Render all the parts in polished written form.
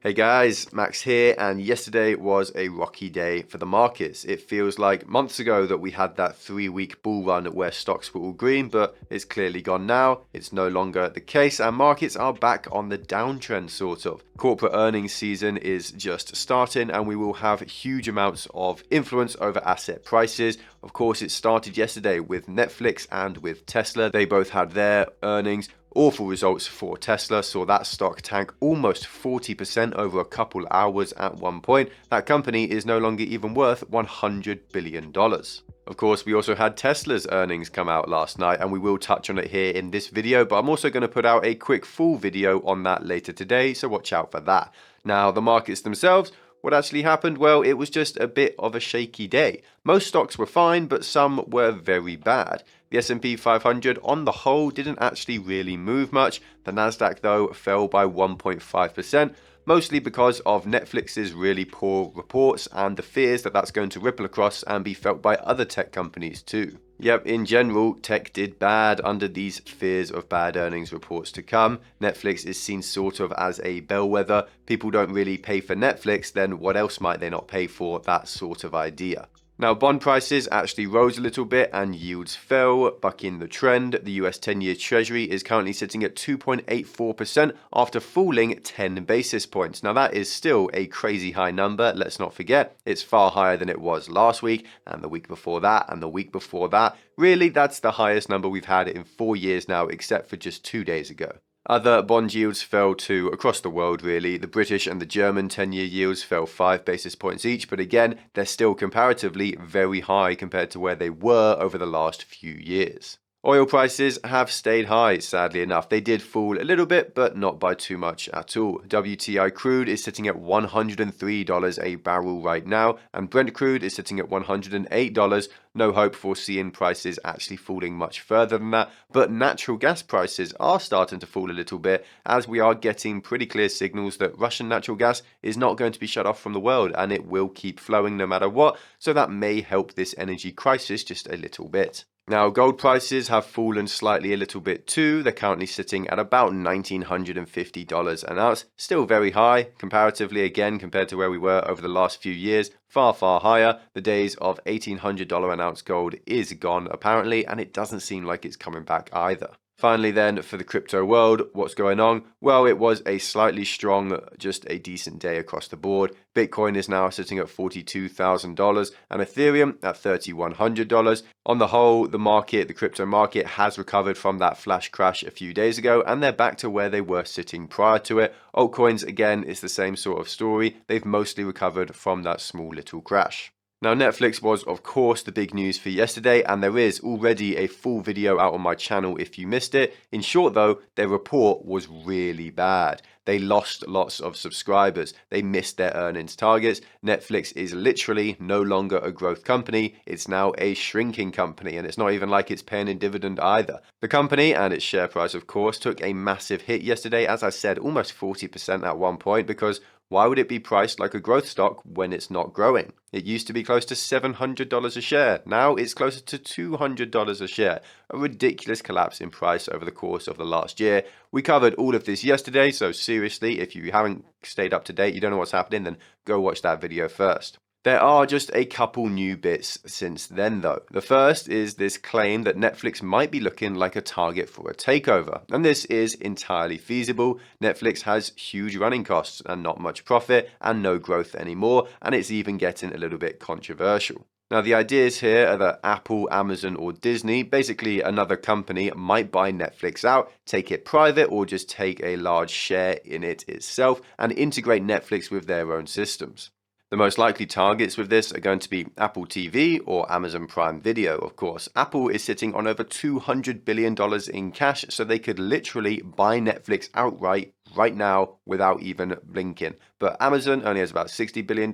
Hey guys, Max here, and yesterday was a rocky day for the markets. It feels like months ago that we had that 3-week bull run where stocks were all green, but it's clearly gone now. It's no longer the case, and markets are back on the downtrend, sort of. Corporate earnings season is just starting, and we will have huge amounts of influence over asset prices. Of course, it started yesterday with Netflix and with Tesla. They both had their earnings. Awful results for Tesla, saw that stock tank almost 40% over a couple hours at one point. That company is no longer even worth $100 billion. Of course, we also had Tesla's earnings come out last night, and we will touch on it here in this video, but I'm also going to put out a quick full video on that later today, so watch out for that. Now, the markets themselves, what actually happened? Well, it was just a bit of a shaky day. Most stocks were fine, but some were very bad. The S&P 500 on the whole didn't actually really move much. The Nasdaq though fell by 1.5%, mostly because of Netflix's really poor reports and the fears that that's going to ripple across and be felt by other tech companies too. Yep, in general, tech did bad under these fears of bad earnings reports to come. Netflix is seen sort of as a bellwether. People don't really pay for Netflix, then what else might they not pay for? That sort of idea. Now, bond prices actually rose a little bit and yields fell, bucking the trend. The US 10-year Treasury is currently sitting at 2.84% after falling 10 basis points. Now, that is still a crazy high number. Let's not forget, it's far higher than it was last week and the week before that and the week before that. Really, that's the highest number we've had in 4 years now, except for just 2 days ago. Other bond yields fell too across the world really. The British and the German 10-year yields fell 5 basis points each, but again, they're still comparatively very high compared to where they were over the last few years. Oil prices have stayed high, sadly enough. They did fall a little bit, but not by too much at all. WTI crude is sitting at $103 a barrel right now, and Brent crude is sitting at $108. No hope for seeing prices actually falling much further than that, but natural gas prices are starting to fall a little bit as we are getting pretty clear signals that Russian natural gas is not going to be shut off from the world and it will keep flowing no matter what, so that may help this energy crisis just a little bit. Now, gold prices have fallen slightly a little bit too. They're currently sitting at about $1,950 an ounce. Still very high, comparatively again, compared to where we were over the last few years. Far, far higher. The days of $1,800 an ounce gold is gone, apparently, and it doesn't seem like it's coming back either. Finally then, for the crypto world, what's going on? Well, it was a slightly strong, just a decent day across the board. Bitcoin is now sitting at $42,000 and Ethereum at $3,100. On the whole, the crypto market has recovered from that flash crash a few days ago, and they're back to where they were sitting prior to it. Altcoins, again, is the same sort of story. They've mostly recovered from that small little crash. Now, Netflix was, of course, the big news for yesterday, and there is already a full video out on my channel if you missed it. In short, though, their report was really bad. They lost lots of subscribers. They missed their earnings targets. Netflix is literally no longer a growth company. It's now a shrinking company, and it's not even like it's paying a dividend either. The company and its share price, of course, took a massive hit yesterday. As I said, almost 40% at one point, because why would it be priced like a growth stock when it's not growing? It used to be close to $700 a share. Now it's closer to $200 a share. A ridiculous collapse in price over the course of the last year. We covered all of this yesterday, so seriously, if you haven't stayed up to date, you don't know what's happening, then go watch that video first. There are just a couple new bits since then though. The first is this claim that Netflix might be looking like a target for a takeover, and this is entirely feasible. Netflix has huge running costs and not much profit and no growth anymore, and it's even getting a little bit controversial. Now, the ideas here are that Apple, Amazon, or Disney, basically another company, might buy Netflix out, take it private, or just take a large share in it itself and integrate Netflix with their own systems. The most likely targets with this are going to be Apple TV or Amazon Prime Video, of course. Apple is sitting on over $200 billion in cash, so they could literally buy Netflix outright right now without even blinking. But Amazon only has about $60 billion.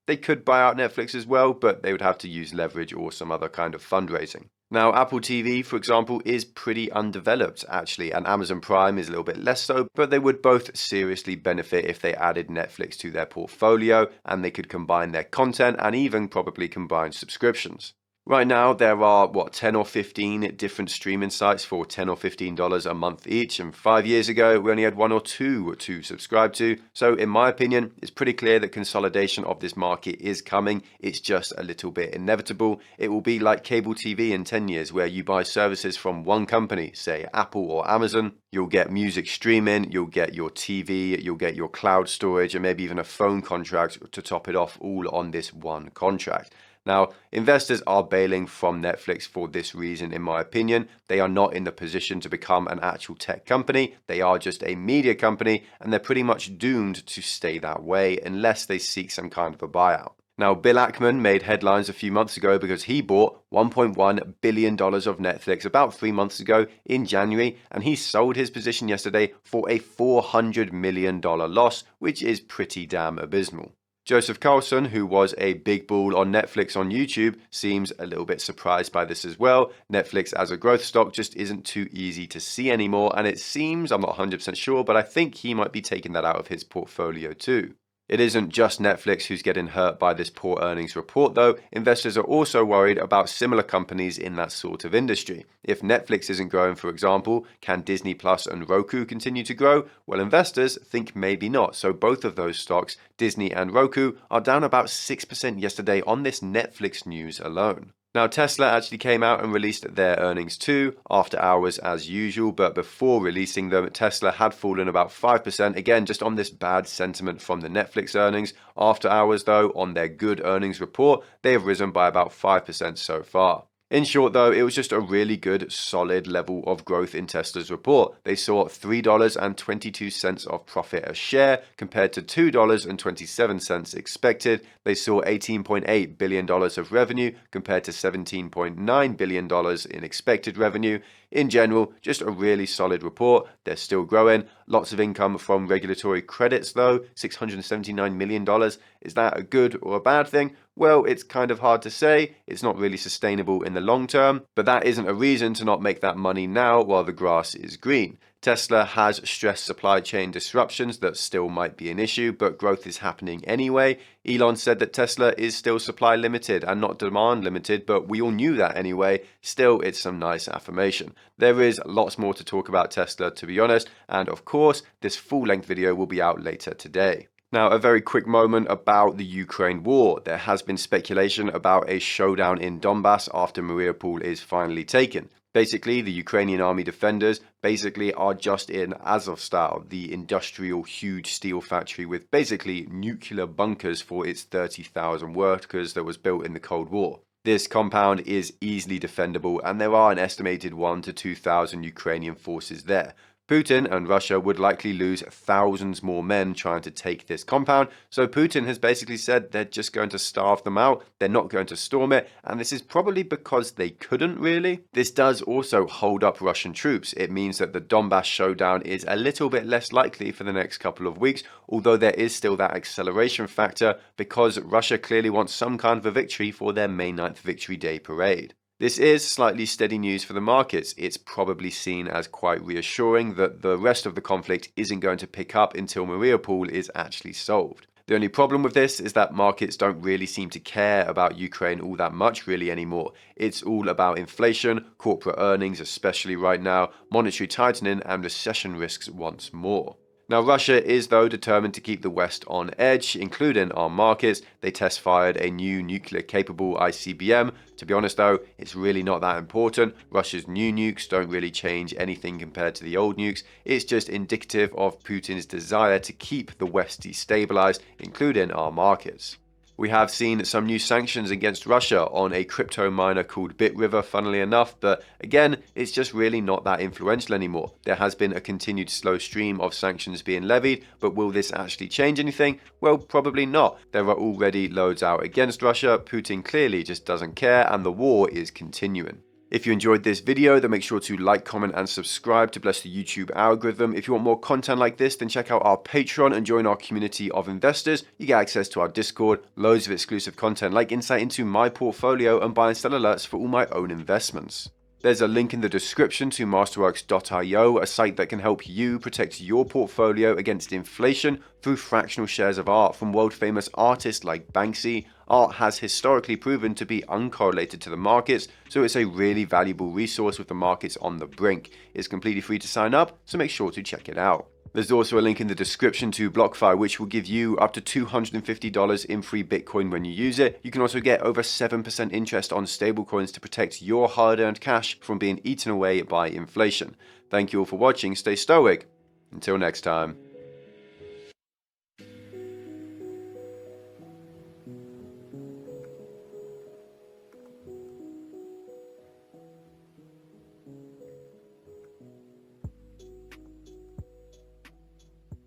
They could buy out Netflix as well, but they would have to use leverage or some other kind of fundraising. Now, Apple TV, for example, is pretty undeveloped, actually, and Amazon Prime is a little bit less so, but they would both seriously benefit if they added Netflix to their portfolio, and they could combine their content and even probably combine subscriptions. Right now, there are, 10 or 15 different streaming sites for $10 or $15 a month each. And 5 years ago, we only had one or two to subscribe to. So, in my opinion, it's pretty clear that consolidation of this market is coming. It's just a little bit inevitable. It will be like cable TV in 10 years, where you buy services from one company, say Apple or Amazon. You'll get music streaming, you'll get your TV, you'll get your cloud storage, and maybe even a phone contract to top it off, all on this one contract. Now, investors are bailing from Netflix for this reason, in my opinion. They are not in the position to become an actual tech company. They are just a media company, and they're pretty much doomed to stay that way unless they seek some kind of a buyout. Now, Bill Ackman made headlines a few months ago because he bought $1.1 billion of Netflix about 3 months ago in January, and he sold his position yesterday for a $400 million loss, which is pretty damn abysmal. Joseph Carlson, who was a big bull on Netflix on YouTube, seems a little bit surprised by this as well. Netflix as a growth stock just isn't too easy to see anymore, and it seems, I'm not 100% sure, but I think he might be taking that out of his portfolio too. It isn't just Netflix who's getting hurt by this poor earnings report though. Investors are also worried about similar companies in that sort of industry. If Netflix isn't growing, for example, can Disney Plus and Roku continue to grow? Well, investors think maybe not. So both of those stocks, Disney and Roku, are down about 6% yesterday on this Netflix news alone. Now, Tesla actually came out and released their earnings too, after hours as usual, but before releasing them, Tesla had fallen about 5%, again, just on this bad sentiment from the Netflix earnings. After hours, though, on their good earnings report, they have risen by about 5% so far. In short, though, it was just a really good, solid level of growth in Tesla's report. They saw $3.22 of profit a share compared to $2.27 expected. They saw $18.8 billion of revenue compared to $17.9 billion in expected revenue. In general, just a really solid report. They're still growing. Lots of income from regulatory credits, though. $679 million. Is that a good or a bad thing? Well, it's kind of hard to say. It's not really sustainable in the long term, but that isn't a reason to not make that money now while the grass is green. Tesla has stressed supply chain disruptions that still might be an issue, but growth is happening anyway. Elon said that Tesla is still supply limited and not demand limited, but we all knew that anyway. Still, it's some nice affirmation. There is lots more to talk about Tesla, to be honest, and of course, this full-length video will be out later today. Now, a very quick moment about the Ukraine war. There has been speculation about a showdown in Donbass after Mariupol is finally taken. Basically, the Ukrainian army defenders are just in Azovstal, the industrial huge steel factory with basically nuclear bunkers for its 30,000 workers that was built in the Cold War. This compound is easily defendable, and there are an estimated 1,000 to 2,000 Ukrainian forces there. Putin and Russia would likely lose thousands more men trying to take this compound, so Putin has basically said they're just going to starve them out, they're not going to storm it, and this is probably because they couldn't really. This does also hold up Russian troops. It means that the Donbass showdown is a little bit less likely for the next couple of weeks, although there is still that acceleration factor because Russia clearly wants some kind of a victory for their May 9th Victory Day parade. This is slightly steady news for the markets. It's probably seen as quite reassuring that the rest of the conflict isn't going to pick up until Mariupol is actually solved. The only problem with this is that markets don't really seem to care about Ukraine all that much really anymore. It's all about inflation, corporate earnings, especially right now, monetary tightening and recession risks once more. Now, Russia is, though, determined to keep the West on edge, including our markets. They test-fired a new nuclear-capable ICBM. To be honest, though, it's really not that important. Russia's new nukes don't really change anything compared to the old nukes. It's just indicative of Putin's desire to keep the West destabilized, including our markets. We have seen some new sanctions against Russia on a crypto miner called BitRiver, funnily enough, but again, it's just really not that influential anymore. There has been a continued slow stream of sanctions being levied, but will this actually change anything? Well, probably not. There are already loads out against Russia. Putin clearly just doesn't care, and the war is continuing. If you enjoyed this video, then make sure to like, comment, and subscribe to bless the YouTube algorithm. If you want more content like this, then check out our Patreon and join our community of investors. You get access to our Discord, loads of exclusive content like insight into my portfolio and buy and sell alerts for all my own investments. There's a link in the description to masterworks.io, a site that can help you protect your portfolio against inflation through fractional shares of art from world-famous artists like Banksy. Art has historically proven to be uncorrelated to the markets, so it's a really valuable resource with the markets on the brink. It's completely free to sign up, so make sure to check it out. There's also a link in the description to BlockFi, which will give you up to $250 in free Bitcoin when you use it. You can also get over 7% interest on stablecoins to protect your hard-earned cash from being eaten away by inflation. Thank you all for watching. Stay stoic. Until next time.